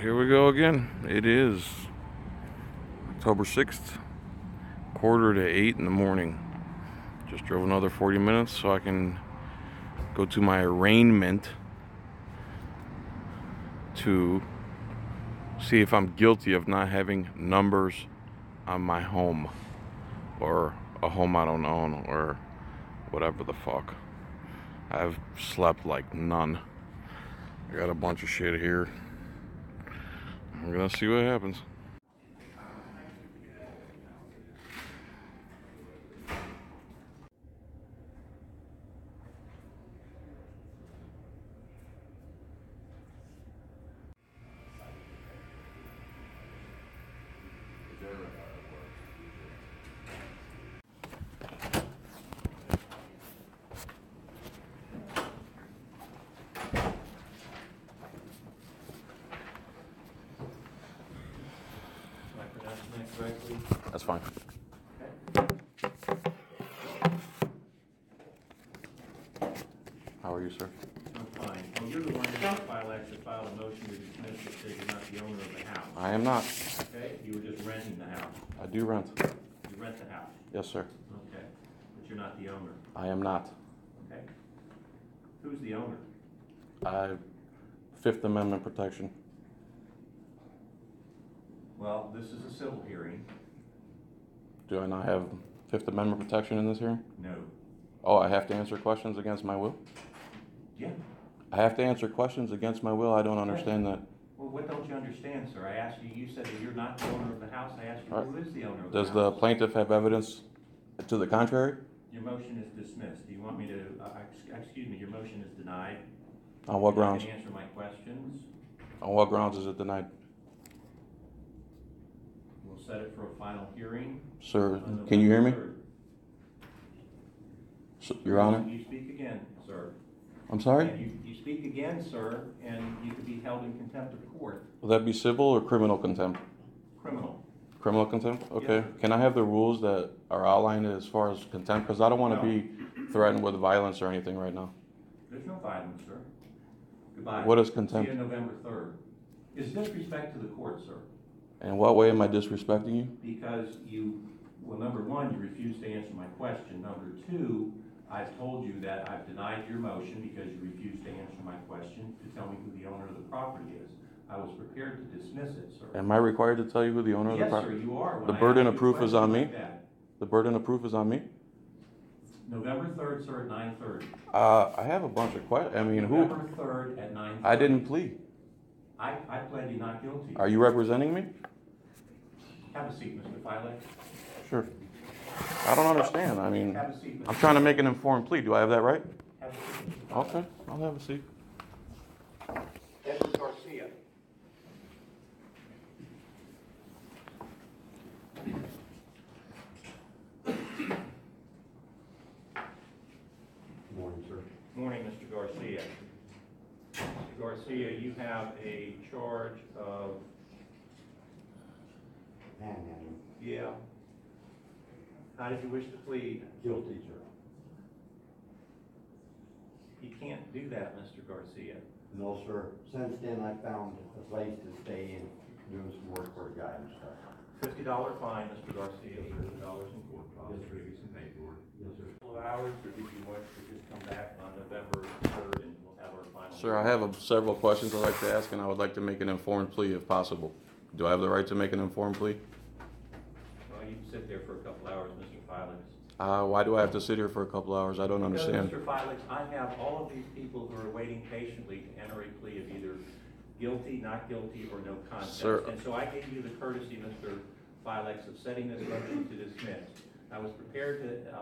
Here we go again. It is October 6th, quarter to 8 in the morning. Just drove another 40 minutes so I can go to my arraignment to see if I'm guilty of not having numbers on my home, or a home I don't own, or whatever the fuck. I've slept like none. I got a bunch of shit here. I'm gonna see what happens. Correctly. That's fine. How are you, sir? I'm fine. Well, you're the one that filed a motion to dismiss that says you're not the owner of the house. I am not. Okay? You were just renting the house. I do rent. You rent the house. Yes, sir. Okay. But you're not the owner. I am not. Okay. Who's the owner? Fifth Amendment protection. Well, this is a civil hearing. Do I not have Fifth Amendment protection in this hearing? No. Oh, I have to answer questions against my will? Yeah. I have to answer questions against my will? I don't understand that. Well, what don't you understand, sir? I asked you, you said that you're not the owner of the house. I asked you, who is the owner of the house? Does the plaintiff have evidence to the contrary? Your motion is dismissed. Do you want me to, excuse me, your motion is denied. On what grounds? You can answer my questions. On what grounds is it denied? We'll set it for a final hearing. Sir, can you hear me? 3rd. Your Honor? You speak again, sir. I'm sorry? And you speak again, sir, and you could be held in contempt of court. Will that be civil or criminal contempt? Criminal. Criminal contempt? Okay. Yes, Can I have the rules that are outlined as far as contempt? Because I don't want to be threatened with violence or anything right now. There's no violence, sir. Goodbye. What is contempt? See you November 3rd. It's disrespect to the court, sir. In what way am I disrespecting you? Because well, number one, you refused to answer my question. Number two, I've told you that I've denied your motion because you refused to answer my question to tell me who the owner of the property is. I was prepared to dismiss it, sir. Am I required to tell you who the owner of the Yes, property sir, you are. The burden of proof is on me? The burden of proof is on me? November 3rd, sir, at 9:30. I have a bunch of questions. I mean, November 3rd at 9:30. I didn't plead. I pled you not guilty. Are you representing me? Have a seat, Mr. Filax. Sure. I don't understand. I mean, Have a seat, Mr. I'm trying to make an informed plea. Do I have that right? Have a seat, Mr. Filax. Okay, I'll have a seat. Edward Garcia. Morning, sir. Morning, Mr. Garcia. Mr. Garcia, you have a charge of, Panhandling. yeah. How did you wish to plead? Guilty, sir. You can't do that, Mr. Garcia. No, sir. Since then, I found a place to stay and doing some work for a guy and stuff. $50 fine, Mr. Garcia, $50 in court costs. Yes, sir. Some paperwork. Yes, sir. Couple of hours, or did you want to just come back on November 3rd and we'll have our final? Sir, I have several questions I'd like to ask, and I would like to make an informed plea if possible. Do I have the right to make an informed plea? Well, you can sit there for a couple hours, Mr. Filax. Why do I have to sit here for a couple hours? I don't understand. Because, Mr. Filax, I have all of these people who are waiting patiently to enter a plea of either guilty, not guilty, or no contest. Sir. And so I gave you the courtesy, Mr. Filax, of setting this motion to dismiss. I was prepared to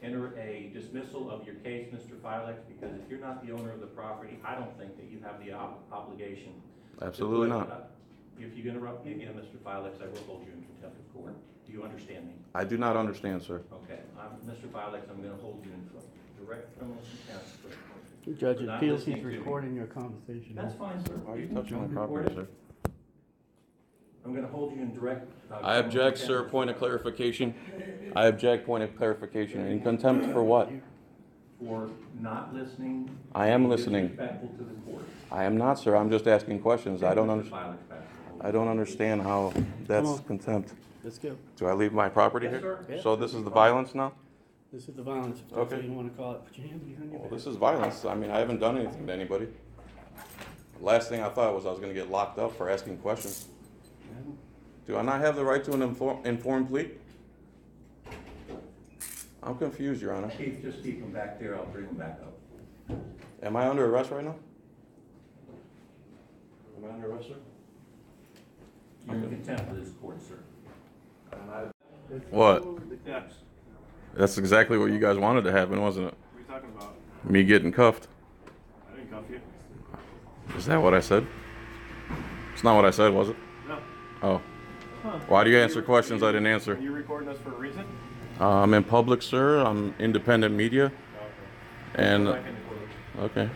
enter a dismissal of your case, Mr. Filax, because if you're not the owner of the property, I don't think that you have the obligation. Absolutely not. If you interrupt me again, Mr. Filax, I will hold you in contempt of court. Do you understand me? I do not understand, sir. Okay, Mr. Filax, I'm gonna hold you in direct criminal contempt. The judge for not appeals, listening he's to me. recording your conversation. That's fine, sir. Why are you can touching my record property, it. sir? I'm gonna hold you in direct. I object, sir. Point of clarification. I object. Point of clarification. In contempt for what? for not listening. I am being listening. Disrespectful to the court. I am not, sir. I'm just asking questions. I don't Mr. understand. Filax, back to the I don't understand how that's on. contempt. Let's go. Do I leave my property Yes, here? sir. Yeah. So this is the violence now? This is the violence, if that's Okay. what you want to call it. Put your hands behind your Well, back. this is violence. I mean, I haven't done anything to anybody. Last thing I thought was I was going to get locked up for asking questions. Do I not have the right to an informed plea? I'm confused, Your Honor. Chief, just keep him back there. I'll bring him back up. Am I under arrest right now? Am I under arrest, sir? You're in contempt of this court, sir. What? Yes. That's exactly what you guys wanted to happen, wasn't it? What are you talking about? Me getting cuffed. I didn't cuff you. Is that what I said? It's not what I said, was it? No. Oh. Huh. Why do you answer questions I didn't answer? Are you recording us for a reason? I'm in public, sir. I'm independent media. Oh, okay. And, Go back in the court. okay.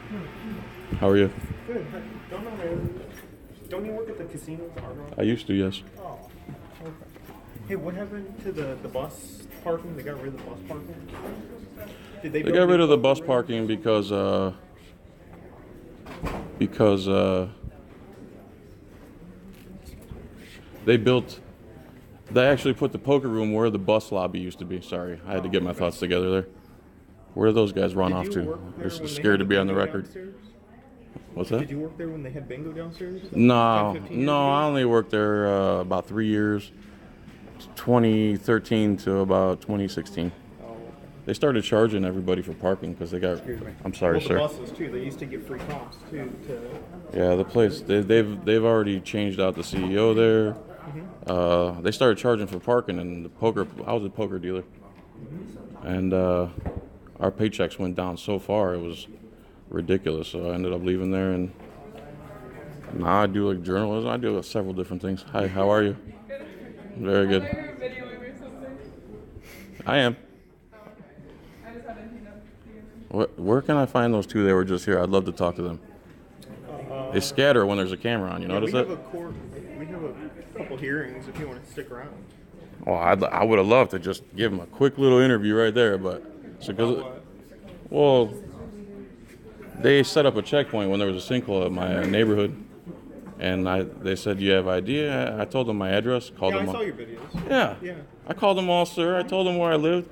How are you? Good. Don't know, man. Don't you work at the casino, the Hard Rock? I used to, yes. Oh. Okay. Hey, what happened to the bus parking? They got rid of the bus parking? Did They build got new rid of the bus roads? parking because they actually put the poker room where the bus lobby used to be. Sorry, I had to get my thoughts together there. Where do those guys run Did off you to? work there They're when they scared had to the be on the bingo record. downstairs? What's that? Did you work there when they had bingo downstairs? Like No, 10, 15 years no, ago? I only worked there about 3 years, 2013 to about 2016. Oh, okay. They started charging everybody for parking because they got. Excuse me. I'm sorry, well, sir. the buses too. They used to get free comps too. Yeah, the place they've already changed out the CEO there. They started charging for parking and the poker. I was a poker dealer, and our paychecks went down so far it was ridiculous. So I ended up leaving there, and now I do like journalism. I do several different things. Hi, how are you? Very good. You're videoing or something. I am. I just haven't seen them. Where can I find those two that were just here? I'd love to talk to them. They scatter when there's a camera on. You notice we that? have a couple hearings if you want to stick around. Well, I would have loved to just give them a quick little interview right there, but well, they set up a checkpoint when there was a sinkhole at my neighborhood, and they said, "You have ID?" I told them my address. Called Yeah, I them saw up. your videos. Yeah. Yeah. I called them all, sir. I told them where I lived.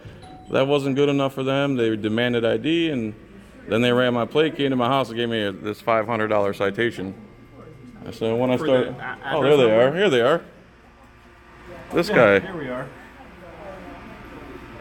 That wasn't good enough for them. They demanded ID, and then they ran my plate, came to my house, and gave me this $500 citation. I said, when I For started, the oh, there address they are. number? Here they are. This guy Here we are.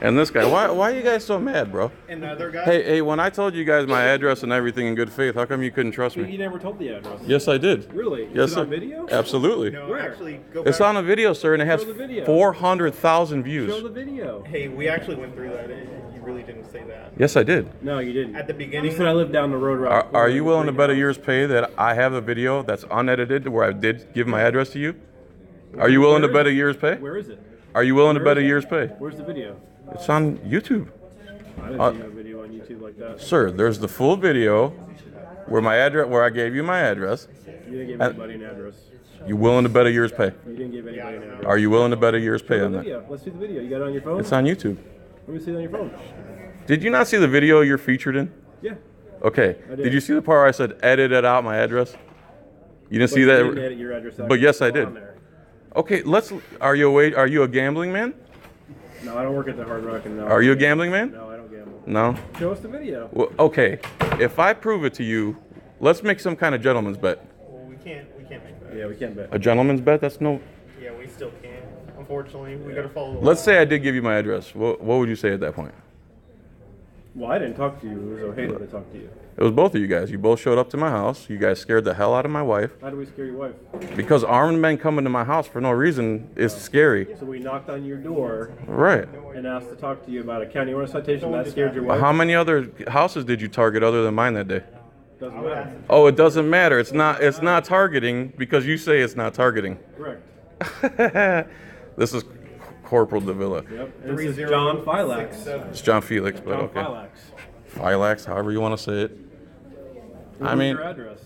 and this guy. Why are you guys so mad, bro? And the other guy. Hey, when I told you guys my address and everything in good faith, how come you couldn't trust You me? never told the address. Yes, I did. Really? Yes, Is it sir. on video? Absolutely. No, Where? actually, go It's back. on a video, sir, and it has Show the video. 400,000 views. Show the video. Hey, we actually went through that. You really didn't say that. Yes, I did. No, you didn't. At the beginning. You said I live down the road. Are you willing to bet a year's pay that I have a video that's unedited where I did give my address to you? Are you willing to bet a year's pay? Where is it? Are you willing to Where bet a is it? year's pay? Where's the video? It's on YouTube. I didn't see no video on YouTube like that. Sir, there's the full video where I gave you my address. You didn't give And- anybody an address. You willing to bet a year's pay? You didn't give anybody an address. Are you willing to bet a year's pay Show on the that? video. Let's see the video. You got it on your phone? It's on YouTube. Let me see it on your phone. Did you not see the video you're featured in? Yeah. Okay. I did. Did you see the part where I said edited out my address? You didn't But see you that? didn't edit your address out. But yes, I It's did. on there. Okay, are you a gambling man? No, I don't work at the Hard Rock. And no. Are you a gambling man? No, I don't gamble. No? Show us the video. Well, okay. If I prove it to you, let's make some kind of gentleman's bet. Well, we can't make that. Yeah, we can't bet. A gentleman's bet? That's no. Yeah, we still can't. Unfortunately, we gotta follow the Let's law. say I did give you my address. What would you say at that point? Well, I didn't talk to you. It was Ojeda that talked to you. It was both of you guys. You both showed up to my house. You guys scared the hell out of my wife. How do we scare your wife? Because armed men coming to my house for no reason is scary. So we knocked on your door Right. and asked to talk to you about a county order citation. That scared your wife? How many other houses did you target other than mine that day? Doesn't matter. Oh, it doesn't matter. It's not targeting because you say it's not targeting. Correct. This is Corporal Davila. Yep. And this is John Filax. 30667. It's John Filax, but John okay. Filax. Filax, however you want to say it. I What's mean, your address?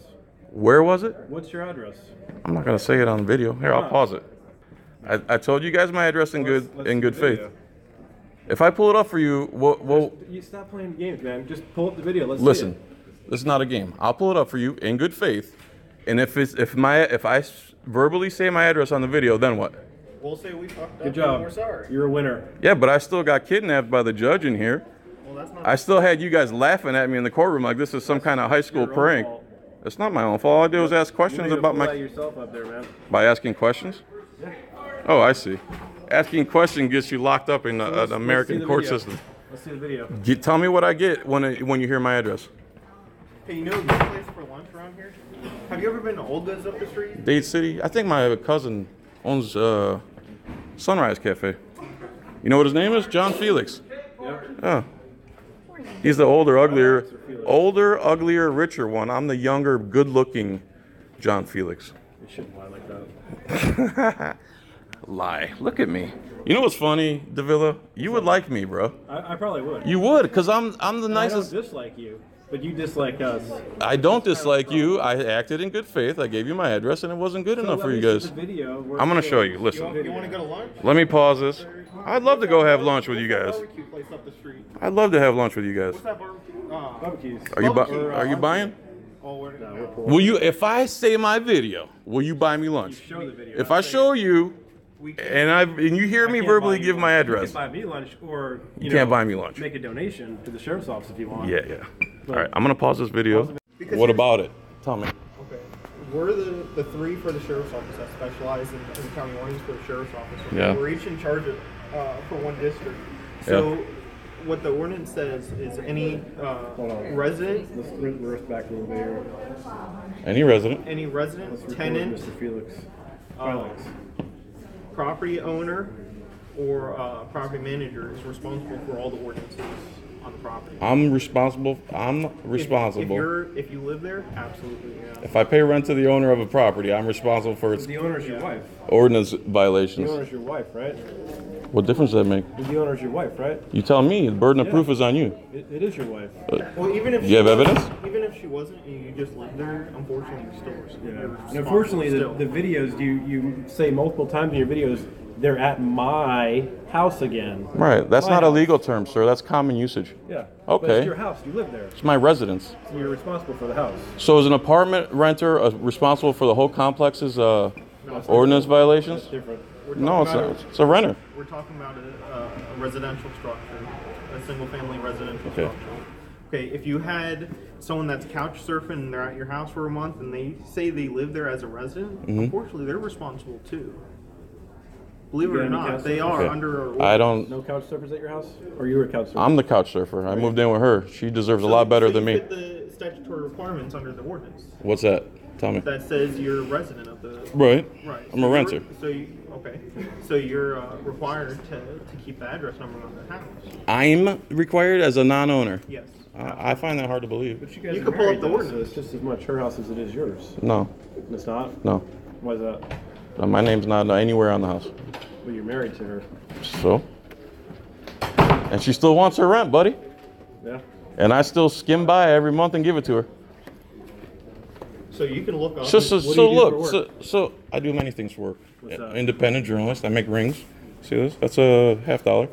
where was it? What's your address? I'm not gonna say it on video. Here, I'll pause it. I told you guys my address in good Let's see faith. the video. If I pull it up for you, well, You stop playing games, man. Just pull up the video. Let's listen. see it. This is not a game. I'll pull it up for you in good faith, and if I verbally say my address on the video, then what? We'll say we fucked up. Good job. And we're sorry. You're a winner. Yeah, but I still got kidnapped by the judge in here. Well, that's not. I still had you guys laughing at me in the courtroom like this is some kind of high school Your own prank. fault. It's not my own fault. All I did was ask You questions made a about fool out my of yourself up there, man. by asking questions. Oh, I see. Asking question gets you locked up in Let's an American see the court video. system. Let's see the video. Tell me what I get when you hear my address. Hey, you know a good place for lunch around here? Have you ever been to Olga's up the street? Dade City. I think my cousin owns Sunrise Cafe. You know what his name is? John Filax. Yep. Oh. He's the older, uglier, richer one. I'm the younger, good-looking John Filax. You shouldn't lie like that. Lie. Look at me. You know what's funny, Davila? You would like me, bro. I probably would. You would, because I'm the I don't nicest. dislike you, but you dislike us. I don't dislike you. I acted in good faith. I gave you my address, and it wasn't good enough for you guys. I'm going to show you. Listen. You want to go to lunch? Let me pause this. I'd love to go have lunch with you guys. Barbecue place up the street. I'd love to have lunch with you guys. What's that barbecue? Barbecues. Are you buying? Oh, we're No, we're poor. Will you, if I say my video, will you buy me lunch? Show the video. If I show you and you hear me can't verbally buy you give my lunch. address, You can buy me lunch, or you can't buy me lunch. Make a donation to the sheriff's office if you want. Yeah. All right, I'm gonna pause this video. Because What here's- about it? Tell me. Okay. We're the three for the sheriff's office that specialize in county warnings for the sheriff's office. Okay? Yeah. We're each in charge of for one district. So what the ordinance says is any resident, Let's reverse back a little bit here. Any resident? any resident, Let's record tenant, Mr. Felix. uh, property owner, or property manager is responsible for all the ordinances on the property. I'm responsible. If you live there, absolutely, yeah. If I pay rent to the owner of a property, I'm responsible for its The owner's your wife. ordinance The violations. owner's your wife, right? What difference does that make? The owner's your wife, right? You tell me. The burden of proof is on you. It is your wife. Well, even if You have evidence? Even if she wasn't, and you just lived there, unfortunately, you still were. Yeah. you're And responsible unfortunately, still. the videos you say multiple times in your videos, they're at my house again. Right. That's My not a house. legal term, sir. That's common usage. Yeah. Okay. But it's your house. You live there. It's my residence. So you're responsible for the house. So is an apartment renter responsible for the whole complex's ordinance violations? That's different. We're No, talking it's about not. It's a renter. We're talking about a residential structure, a single-family residential Okay. structure. Okay, if you had someone that's couch surfing and they're at your house for a month and they say they live there as a resident, Mm-hmm. unfortunately, they're responsible too. Believe it You or got any not, couch they surfers? are Okay. under. I don't. No couch surfers at your house? Or you were a couch surfer? I'm the couch surfer. I moved in with her. She deserves a lot better So than you me. fit the statutory requirements under the ordinance What's that? Tell me. that says you're a resident of the. Right. Right. I'm So a you're- renter. So you, okay. So you're required to keep the address number on the house. I'm required as a non-owner. Yes. I find that hard to believe. But you guys You are can pull up married, the though, so ordinance. it's just as much her house as it is yours. No. It's not? No. Why is that? My name's not anywhere on the house. Well, you're married to her. So. And she still wants her rent, buddy. Yeah. And I still skim by every month and give it to her. So you can look up. So do you do look, for so I do many things for work. What's that? Independent journalist. I make rings. See this? That's a $50.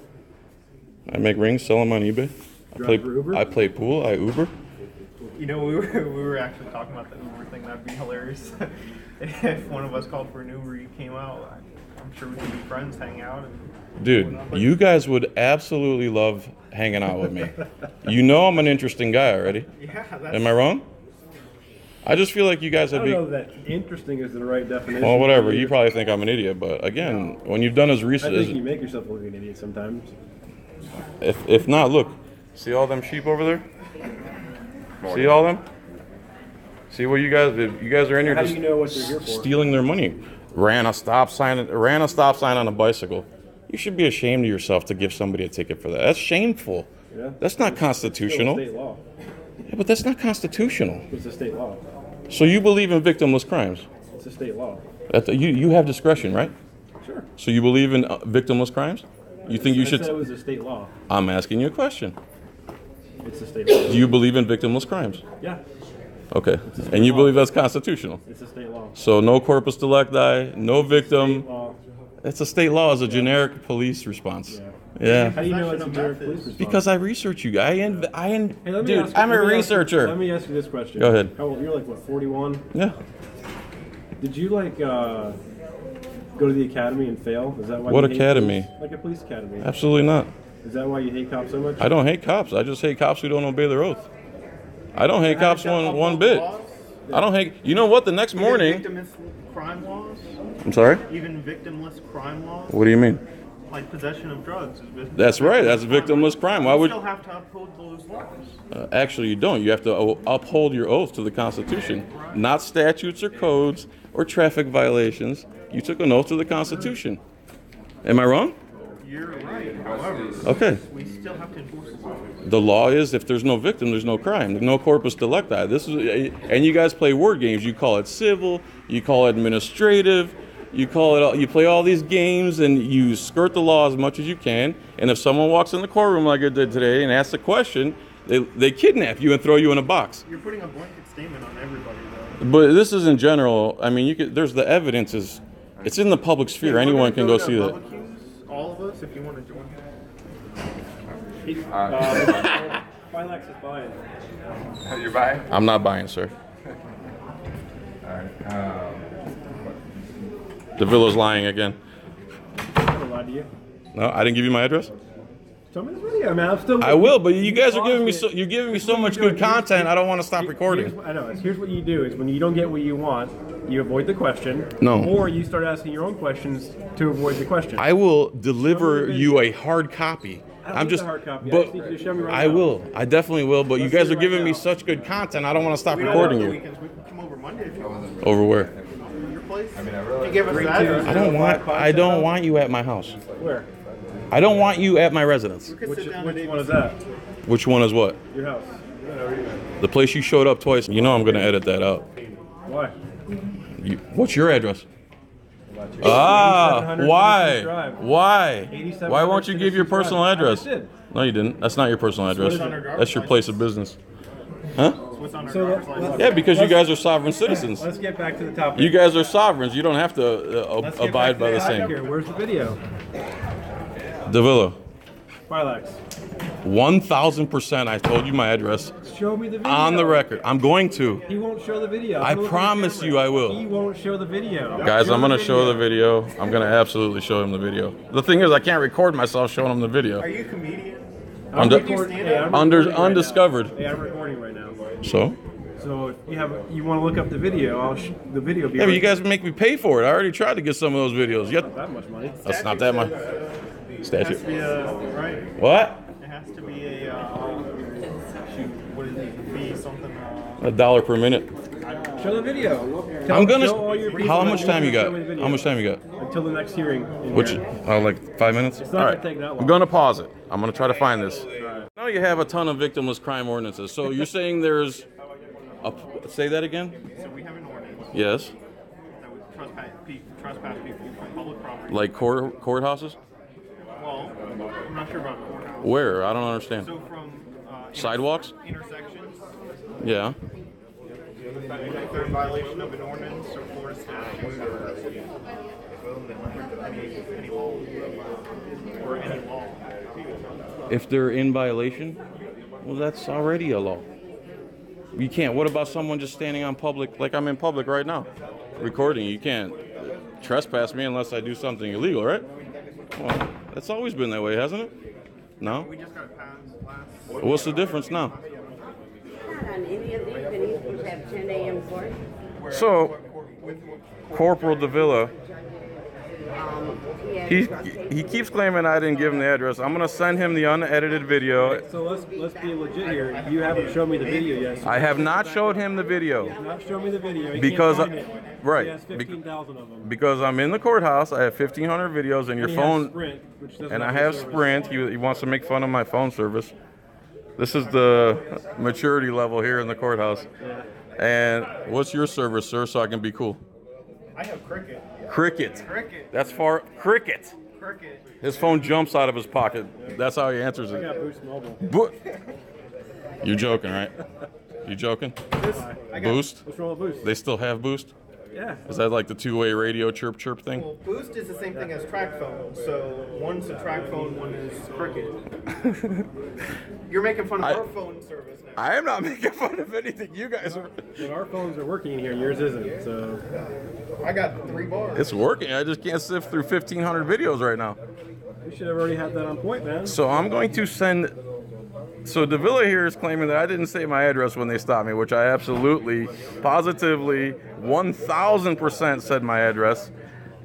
I make rings, sell them on eBay. Drive for Uber? I play pool. I Uber. You know, we were actually talking about the Uber thing. That'd be hilarious. If one of us called for an Uber, you came out. I'm sure we could be friends, hang out. And Dude, you guys would absolutely love hanging out with me. You know I'm an interesting guy already. yeah, that's. Am I wrong? I just feel like you guys I have don't know that interesting is the right definition. well, whatever. You probably think I'm an idiot, but again, when you've done as I research, think you make yourself look like an idiot sometimes. if not, look, see all them sheep over there? See all them? See what you guys are in here How do just you know what they're here for? stealing their money. Ran a stop sign on a bicycle. You should be ashamed of yourself to give somebody a ticket for that. That's shameful. Yeah. That's not It's constitutional. state law. Yeah, but that's not constitutional. It's a state law. So you believe in victimless crimes? It's a state law. You have discretion, right? Sure. So you believe in victimless crimes? You think you I said it should? was a state law. I'm asking you a question. It's a state law. Do you believe in victimless crimes? Yeah. Okay. And you believe that's constitutional? It's a state law. So no corpus delicti, no victim. State law. It's a state law as a generic police response. Yeah. Yeah. How do you know it's a Possession of generic police methods. response? Because I research you. Hey, let me Dude, ask you- I'm a let me ask you- researcher. Let me ask you this question. Go ahead. How old? You're like what, 41? Yeah. Did you like go to the academy and fail? Is that why? What you hate academy? police? Like a police academy. Absolutely not. Is that why you hate cops so much? I don't hate cops. I just hate cops who don't obey their oath. I don't hate cops one bit. I don't hate. You know what? The next morning. Even victimless crime laws? I'm sorry. Even victimless crime laws? What do you mean? Like possession of drugs. That's right. That's victimless crime. Why You would? still have to uphold those laws. Actually, you don't. You have to uphold your oath to the Constitution, not statutes or codes or traffic violations. You took an oath to the Constitution. Am I wrong? You're right. However, Okay. we still have to enforce the law. The law is if there's no victim, there's no crime. There's no corpus delicti. This is, and you guys play word games. You call it civil. You call it administrative. You call it. You play all these games, and you skirt the law as much as you can. And if someone walks in the courtroom like I did today and asks a question, they kidnap you and throw you in a box. You're putting a blanket statement on everybody, though. But this is in general. I mean, you could. There's the evidence is. It's in the public sphere. We're Anyone gonna can go to see that. barbecues, all of us, if you want to join. Filax is buying. You're buying? I'm not buying, sir. Alright. Davila's lying again. I don't lie to you. No, I didn't give you my address. Show me this video, man. I'm still. I will, but you guys are giving me paused you're giving me Here's so what much you're good doing. content. I don't want to stop Here's recording. what- I know. Here's what you do: is when you don't get what you want, you avoid the question. No. Or you start asking your own questions to avoid the question. I will deliver you a hard copy. I don't I'm need just, the hard copy. I but just need you to show me right I now. will. I definitely will. But you Let's guys do are it giving right me now. such good content. I don't want to stop We don't recording have the you. weekends. We can come over Monday if you want. Over where? Your place? I mean, I If really. you give us Three, the two, address. I don't want you at my house. Where? I don't want you at my residence. We could Which sit down one and is that? Which one is what? Your house. The place you showed up twice. You know I'm going to edit that out. Why? What's your address? Ah, 8700 why? Citizens Drive. Why? 8700 Why won't you give your Citizens personal Drive. I address? just did. No, you didn't. That's not your personal address. is on our driver's That's your place of business. Huh? What's on our So driver's let's- license? Yeah, because you guys are sovereign citizens. Let's get back to the topic. You guys are sovereigns. You don't have to Let's get abide back by to the topic same. Here. Where's the video? Davila, Filax. 1,000%. I told you my address Show me the video. on the record. I'm going to. He won't show the video. I Look at the promise camera. you I will. He won't show the video. Guys, I'm going to show the video. I'm going to absolutely show him the video. The thing is, I can't record myself showing him the video. Are you a comedian? I'm Under- recording- Stand hey, up. I'm Under recording right undiscovered. now. Hey, I'm recording right now. So? So if you want to look up the video, the video. Be Yeah, but right- you guys make me pay for it. I already tried to get some of those videos. Not that much money. That's not that much. It has Statute. to be a, right. What? It has to be a, shoot, what is it, fee, something, $1 per minute. Show the video. I'm gonna. Show all your people How that much you time you wanna got? show me the video. How much time you got? Until the next hearing. in Which? here. Like 5 minutes. not All gonna right. take that long. I'm gonna pause it. I'm gonna try to find this. Now you have a ton of victimless crime ordinances. So you're saying there's a. Say that again. so we have an ordinance Yes. that would trespass people on public property. Like courthouses. Well, I'm not sure about courthouse. Where? I don't understand. So from, Sidewalks? intersections, Yeah. if they're in violation of an ordinance or Florida statute, any law, or any law. If they're in violation, well, that's already a law. You can't. What about someone just standing on public, like I'm in public right now, recording? You can't trespass me unless I do something illegal, right? Well, that's always been that way, hasn't it? No? We just got it passed last. What's the difference now? On any of these, and you supposed to have 10 a.m. court. So, Corporal Davila, he keeps claiming I didn't give him the address. I'm gonna send him the unedited video. So let's be legit here. You haven't shown me the video yet. So I have not showed him the video. not show me the video. You Because can't I- find it. right. He has 15,000 of them. Because I'm in the courthouse, I have 1,500 videos, and your And he has phone, Sprint, which doesn't and I good have service. Sprint. He wants to make fun of my phone service. This is the maturity level here in the courthouse. And what's your service, sir, so I can be cool? I have cricket. Cricket. Cricket. That's far. Cricket. Cricket. His phone jumps out of his pocket. That's how he answers I got it. Boost Mobile. You joking, right? You joking? Boost? What's wrong with Boost? They still have Boost? Yeah. Is that like the two-way radio chirp chirp thing? Well, Boost is the same thing as track phone. So one's a track phone, one is Cricket. You're making fun of our phone service now. I am not making fun of anything. You guys are. Well, our phones are working in here, yours isn't, so. I got 3 bars. It's working. I just can't sift through 1,500 videos right now. We should have already had that on point, man. So I'm going to send. So Davila here is claiming that I didn't say my address when they stopped me, which I absolutely, positively, 1,000% said my address.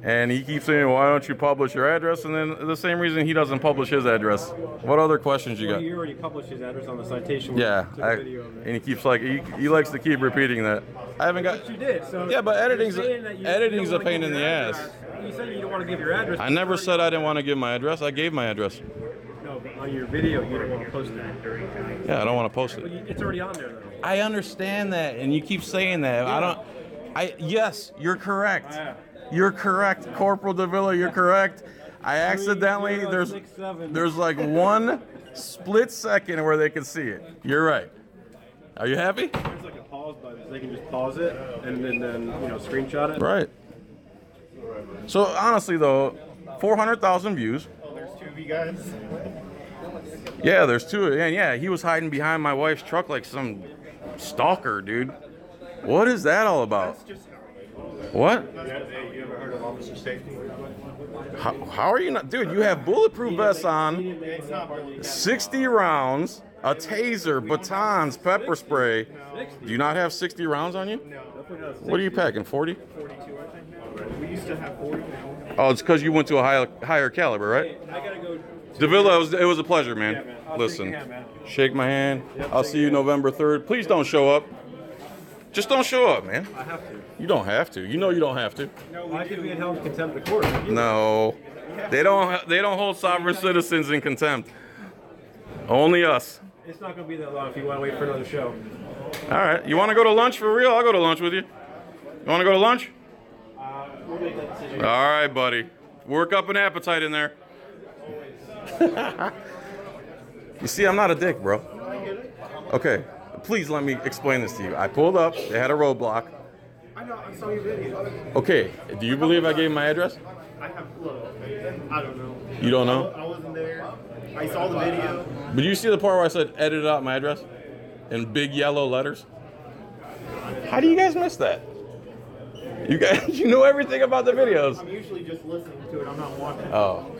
And he keeps saying, why don't you publish your address? And then the same reason he doesn't publish his address. What other questions you Well, got? you already published his address on the citation. Yeah, Took a video of it. and he keeps like, he likes to keep repeating that. I haven't got. But you did, so. Yeah, but editing's you're saying that you editing's don't a wanna pain give in the your ass. address. You said you don't want to give your address. I never said I didn't want to give my address. I gave my address. No, but on your video, you don't want to post it. Yeah, I don't want to post But it. it's already on there, though. I understand that, and you keep saying that. Yes, you're correct. Yeah. You're correct, Corporal Davila. You're correct. I accidentally 3067. there's like one split second where they can see it. You're right. Are you happy? There's like a pause button, so they can just pause it and then screenshot it. Right. So honestly, though, 400,000 views. Oh, there's 2 of you guys. Yeah, there's 2. And yeah, he was hiding behind my wife's truck like some stalker, dude. What is that all about? What? You ever heard of officer safety? How are you not? Dude, you have bulletproof vests on, It's not really. 60 rounds, a taser, batons, pepper spray. Do you not have 60 rounds on you? No. What are you packing, 40? 42, I think. We used to have 40 now. Oh, it's because you went to a higher caliber, right? I gotta go. Davila, it was a pleasure, man. man. I'll Listen, shake your hand, man. shake my hand. I'll shake see you November 3rd. Please don't show up. Just don't show up, man. I have to. You don't have to. You know you don't have to. I could be held in contempt of court. No, they don't hold sovereign citizens in contempt. Only us. It's not gonna be that long if you want to wait for another show. All right. You want to go to lunch for real? I'll go to lunch with you. You want to go to lunch? We'll make that decision. All right, buddy. Work up an appetite in there. You see, I'm not a dick, bro. Okay. Please let me explain this to you. I pulled up. They had a roadblock. I know, I saw your video. Okay. Do you believe I gave my address? I have, look, I don't know. You don't know? I wasn't there. I saw the video. But you see the part where I said edit out my address in big yellow letters? How do you guys miss that? You guys, you know everything about the videos. I'm usually just listening to it. I'm not watching. Oh.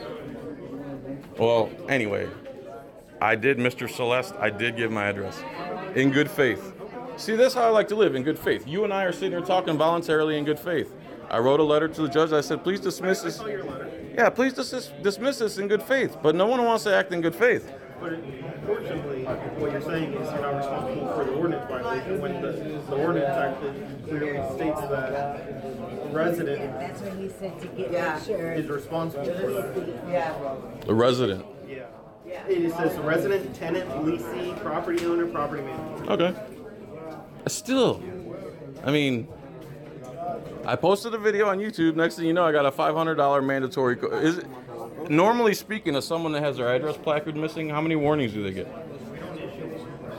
Well, anyway, I did, Mr. Celeste. I did give my address in good faith. See, that's how I like to live, in good faith. You and I are sitting here talking voluntarily in good faith. I wrote a letter to the judge. I said, please dismiss this. Your letter. Yeah, please dismiss this in good faith. But no one wants to act in good faith. But unfortunately, what you're saying is you're not responsible for the ordinance violation when the ordinance actually clearly states that a resident That's what he said to get insurance. is responsible for that. Yeah. The resident. Yeah. It says resident, tenant, leasee, property owner, property manager. Okay. Still, I mean, I posted a video on YouTube. Next thing you know, I got a $500 mandatory. Is it, normally speaking, as someone that has their address placard missing, how many warnings do they get?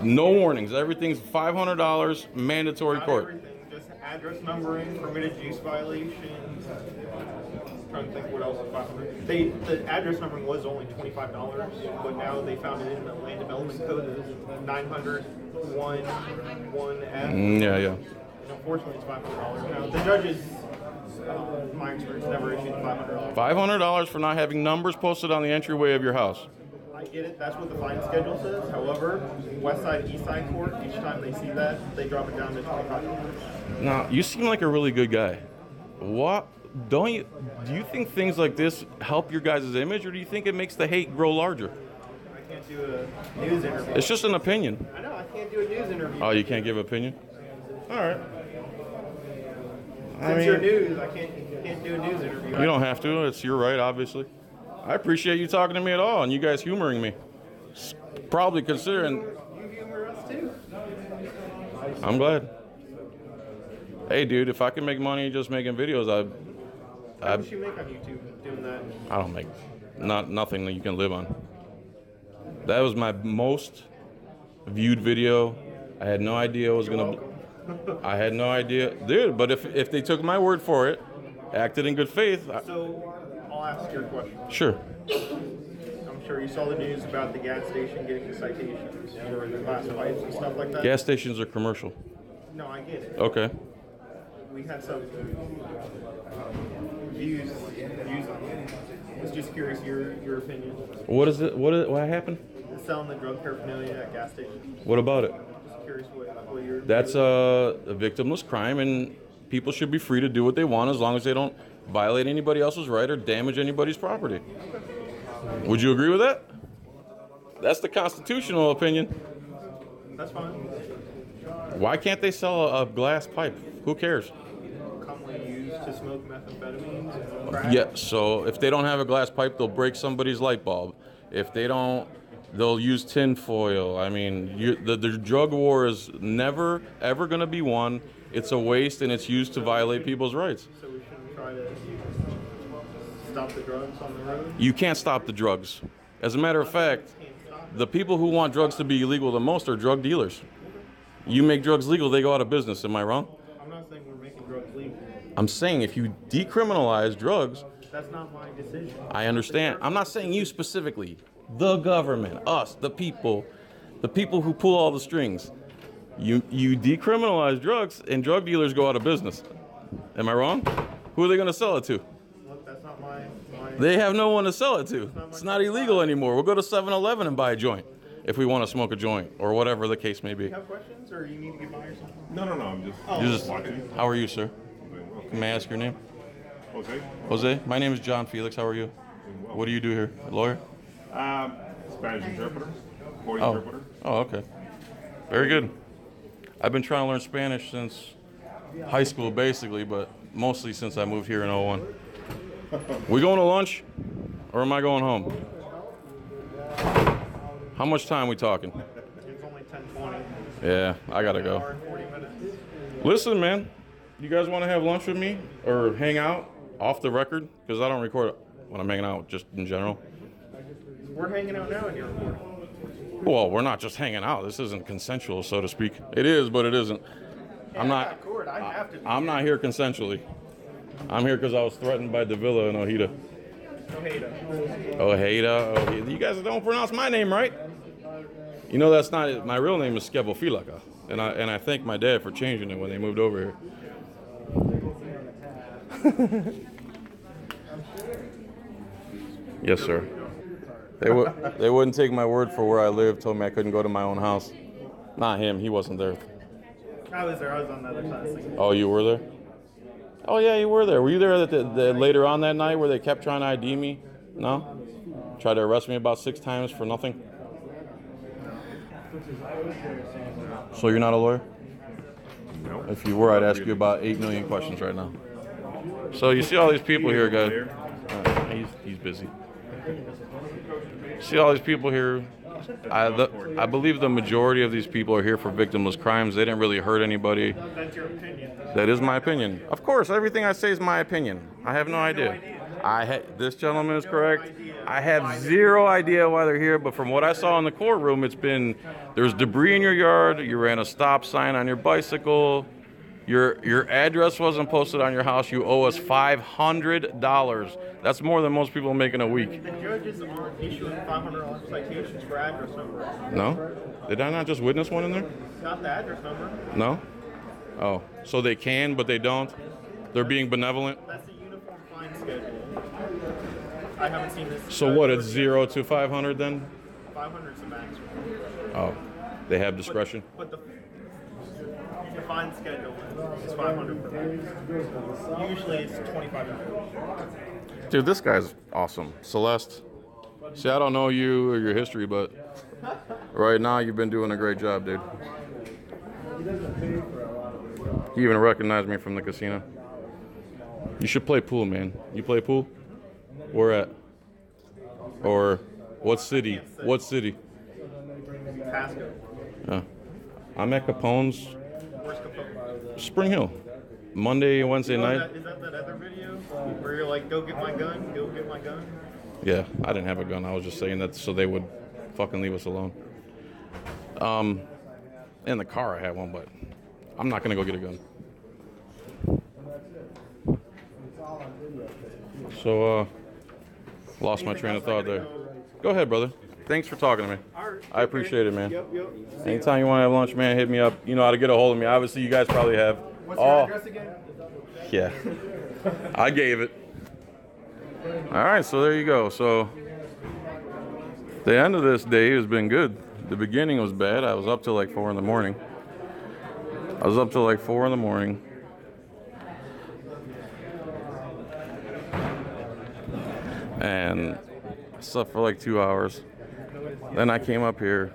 No warnings. Everything's $500 mandatory Not court. everything, just address numbering, permitted use violations. Trying to think what else is 500. The address numbering was only $25, but now they found it in the land development code as 900-1-1F. Yeah, yeah. And unfortunately, it's $500 now. The judges, in my experience, never issued $500. $500 for not having numbers posted on the entryway of your house. I get it. That's what the fine schedule says. However, West Side, East Side Court, each time they see that, they drop it down to $25. Now, you seem like a really good guy. What? Do you think things like this help your guys' image, or do you think it makes the hate grow larger? I can't do a news interview. It's just an opinion. I know, I can't do a news interview. Oh, you can't give opinion? All right. Since you're news, I can't do a news interview. You don't have to. It's your right, obviously. I appreciate you talking to me at all, and you guys humoring me. Probably considering. You humor us too. I'm glad. Hey, dude, if I can make money just making videos, How much you make on YouTube doing that? I don't make nothing that you can live on. That was my most viewed video. I had no idea it was gonna. I had no idea, dude. But if they took my word for it, acted in good faith, So, I'll ask your question. sure. I'm sure you saw the news about the gas station getting the citations for the glass pipes and stuff like that. Gas stations are commercial. No, I get it. Okay. We had some views on it. I was just curious your opinion. What is it? What happened? Selling the drug paraphernalia at gas stations. What about it? Just curious what your. That's a victimless crime, and people should be free to do what they want as long as they don't violate anybody else's right or damage anybody's property. Would you agree with that? That's the constitutional opinion. That's fine. Why can't they sell a glass pipe? Who cares? Commonly used to smoke methamphetamines and crack. Yeah, so if they don't have a glass pipe, they'll break somebody's light bulb. If they don't, they'll use tin foil. I mean, the drug war is never, ever going to be won. It's a waste, and it's used to violate people's rights. So we shouldn't try to stop the drugs on the road? You can't stop the drugs. As a matter of fact, the people who want drugs to be illegal the most are drug dealers. You make drugs legal, they go out of business. Am I wrong? I'm not saying we're making drugs legal. I'm saying if you decriminalize drugs, That's not my decision. I understand. I'm not saying you specifically. The government, us, the people who pull all the strings. You decriminalize drugs and drug dealers go out of business. Am I wrong? Who are they going to sell it to? Look, that's not my. They have no one to sell it to. It's not illegal anymore. We'll go to 7-Eleven and buy a joint if we want to smoke a joint or whatever the case may be. You have questions, or you need to get by or something? No, I'm just You just- watching. how are you, sir? Doing well. May I ask your name? Jose? Jose, my name is John Felix. How are you? Doing well. What do you do here? A lawyer? Spanish interpreter, court Oh. interpreter. Oh, okay. Very good. I've been trying to learn Spanish since high school, basically, but mostly since I moved here in '01. We going to lunch, or am I going home? How much time we talking? It's only 10:20. Yeah, I gotta An hour go. and 40 minutes. Listen, man, you guys want to have lunch with me or hang out off the record? Because I don't record when I'm hanging out, just in general. We're hanging out now in your recording. Well, we're not just hanging out. This isn't consensual, so to speak. It is, but it isn't. I'm not. Court, I have to. I'm not here consensually. I'm here because I was threatened by Davila and Ojeda. Ojeda. You guys don't pronounce my name right. You know that's not my real name is Filax, and I thank my dad for changing it when they moved over here. Yes, sir. They wouldn't take my word for where I live. Told me I couldn't go to my own house. Not him. He wasn't there. I was there. I was on the other side of the thing. Oh, you were there? Oh, yeah, you were there. Were you there at the later on that night where they kept trying to ID me? No? Tried to arrest me about 6 times for nothing? So you're not a lawyer? No. If you were, I'd ask you about 8 million questions right now. So you see all these people here, guys. He's busy. See all these people here. I believe the majority of these people are here for victimless crimes. They didn't really hurt anybody. That's your opinion. That is my opinion. Of course, everything I say is my opinion. I have no idea. This gentleman is correct. I have zero idea why they're here, but from what I saw in the courtroom, there's debris in your yard. You ran a stop sign on your bicycle. Your address wasn't posted on your house. You owe us $500. That's more than most people make in a week. The judges aren't issuing $500 citations for address numbers. No? Did I not just witness one in there? Not the address number. No? Oh, so they can, but they don't? They're being benevolent? That's the uniform fine schedule. I haven't seen this. So what, it's 0 to 500 then? 500 is the maximum. Oh, they have discretion? But the fine schedule is 500 per day. Usually it's 2,500. Dude, this guy's awesome. Celeste. See, I don't know you or your history, but right now you've been doing a great job, dude. He even recognized me from the casino. You should play pool, man. You play pool? Where at? Or what city? What city? Pasco. I'm at Capone's. Where's Capone? Spring Hill. Monday, Wednesday night. Is that other video where you're like, go get my gun, go get my gun? Yeah, I didn't have a gun. I was just saying that so they would fucking leave us alone. In the car I had one, but I'm not gonna go get a gun. So, lost my train of thought there. Go ahead, brother. Thanks for talking to me. I appreciate it, man. Yep. Anytime you want to have lunch, man, hit me up. You know how to get a hold of me. Obviously, you guys probably have. What's your address again? Yeah. I gave it. All right, so there you go. So the end of this day has been good. The beginning was bad. I was up till like 4 in the morning. And I slept for like 2 hours. Then I came up here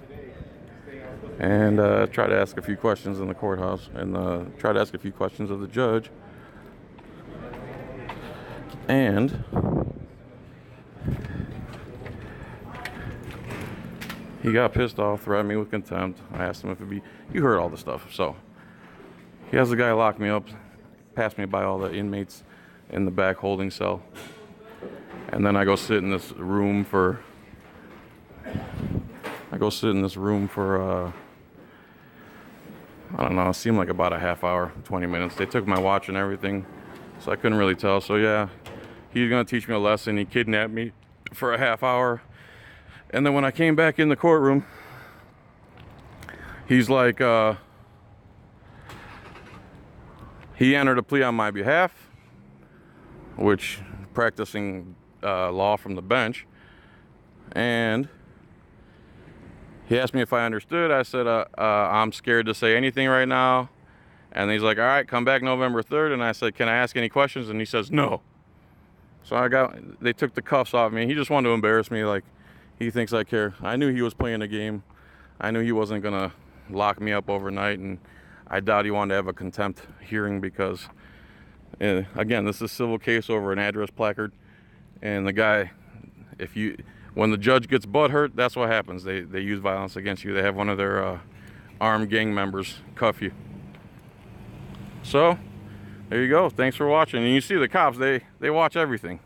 and tried to ask a few questions in the courthouse and tried to ask a few questions of the judge. And he got pissed off, threatened me with contempt. I asked him if it'd be, you heard all the stuff. So he has the guy lock me up, pass me by all the inmates in the back holding cell. And then I go sit in this room for, I don't know, it seemed like about a half hour, 20 minutes. They took my watch and everything, so I couldn't really tell. So yeah, he's gonna teach me a lesson. He kidnapped me for a half hour. And then when I came back in the courtroom, he's like, he entered a plea on my behalf, which practicing law from the bench. And he asked me if I understood. I said, I'm scared to say anything right now. And he's like, all right, come back November 3rd. And I said, can I ask any questions? And he says, no. So they took the cuffs off me. He just wanted to embarrass me, like he thinks I care. I knew he was playing a game. I knew he wasn't gonna lock me up overnight, and I doubt he wanted to have a contempt hearing because, again, this is a civil case over an address placard. And the guy, when the judge gets butthurt, that's what happens. They use violence against you. They have one of their armed gang members cuff you. So there you go. Thanks for watching. And you see the cops, they watch everything.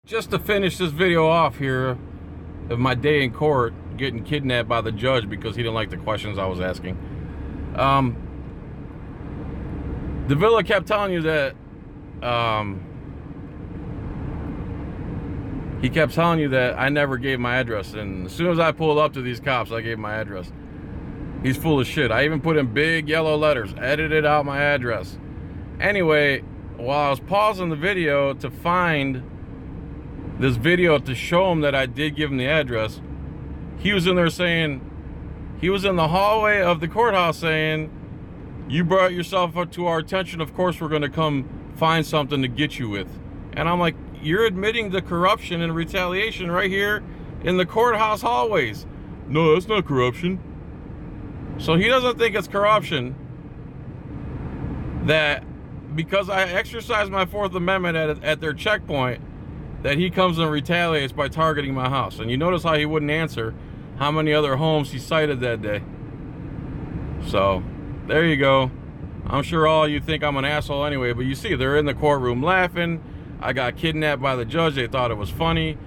Just to finish this video off here of my day in court, getting kidnapped by the judge because he didn't like the questions I was asking. Davila kept telling you that he kept telling you that I never gave my address, and as soon as I pulled up to these cops, I gave my address. He's full of shit. I even put in big yellow letters, edited out my address. Anyway, while I was pausing the video to find this video to show him that I did give him the address, he was in there saying, he was in the hallway of the courthouse saying, you brought yourself up to our attention, of course we're gonna come find something to get you with. And I'm like, you're admitting the corruption and retaliation right here in the courthouse hallways. No, that's not corruption. So he doesn't think it's corruption that because I exercised my Fourth Amendment at their checkpoint, that he comes and retaliates by targeting my house. And you notice how he wouldn't answer how many other homes he cited that day. So there you go. I'm sure all you think I'm an asshole anyway, but you see, they're in the courtroom laughing. I got kidnapped by the judge. They thought it was funny.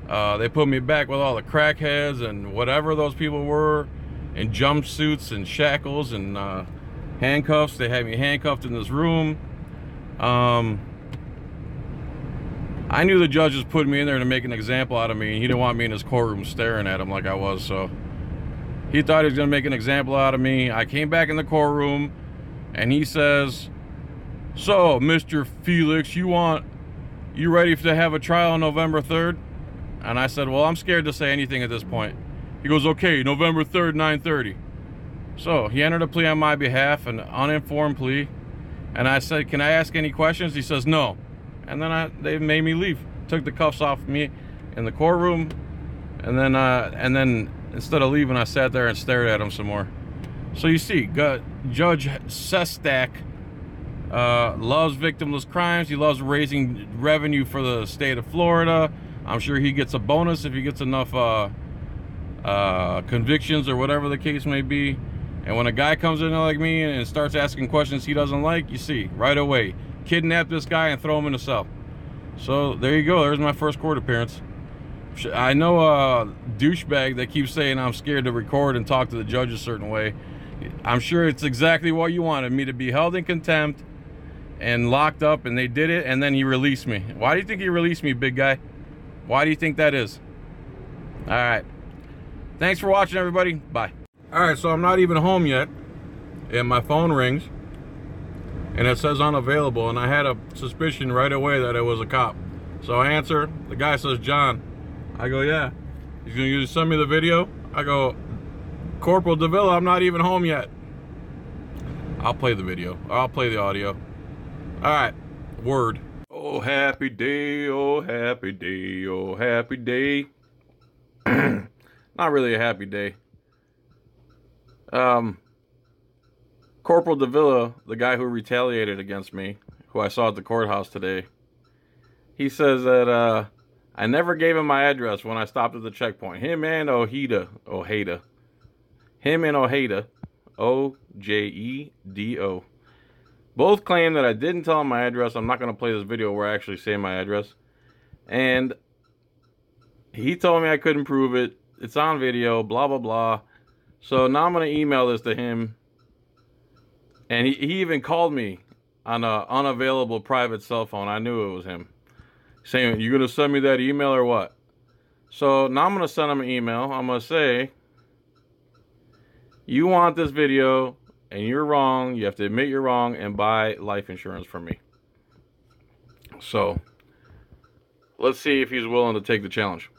They put me back with all the crackheads and whatever those people were, in jumpsuits and shackles and handcuffs. They had me handcuffed in this room. I knew the judge was putting me in there to make an example out of me, and he didn't want me in his courtroom staring at him like I was, so he thought he was gonna make an example out of me. I came back in the courtroom and he says, so Mr. Felix, you ready to have a trial on November 3rd? And I said, well, I'm scared to say anything at this point. He goes, okay, November 3rd, 9:30. So he entered a plea on my behalf, an uninformed plea. And I said, can I ask any questions? He says, no. And then they made me leave. Took the cuffs off me in the courtroom. And then instead of leaving, I sat there and stared at him some more. So you see, Judge Sestak loves victimless crimes. He loves raising revenue for the state of Florida. I'm sure he gets a bonus if he gets enough convictions or whatever the case may be. And when a guy comes in like me and starts asking questions he doesn't like, you see, right away, kidnap this guy and throw him in a cell. So there you go. There's my first court appearance. I know a douchebag that keeps saying I'm scared to record and talk to the judge a certain way. I'm sure it's exactly what you wanted, me to be held in contempt and locked up, and they did it, and then he released me. Why do you think he released me, big guy? Why do you think that is? All right. Thanks for watching, everybody. Bye. All right, so I'm not even home yet, and my phone rings, and it says unavailable, and I had a suspicion right away that it was a cop. So I answer. The guy says, John. I go, yeah. He's going to send me the video. I go, Corporal Davila, I'm not even home yet. I'll play the video. I'll play the audio. All right. Word. Oh, happy day. Oh, happy day. Oh, happy day. Not really a happy day. Corporal Davila, the guy who retaliated against me, who I saw at the courthouse today, he says that I never gave him my address when I stopped at the checkpoint. Him and Ojeda. Him and Ojeda. O-J-E-D-O. Both claim that I didn't tell him my address. I'm not going to play this video where I actually say my address. And he told me I couldn't prove it. It's on video, blah, blah, blah. So now I'm going to email this to him. And he even called me on an unavailable private cell phone. I knew it was him. Saying, you going to send me that email or what? So now I'm going to send him an email. I'm going to say, you want this video and you're wrong. You have to admit you're wrong and buy life insurance from me. So let's see if he's willing to take the challenge.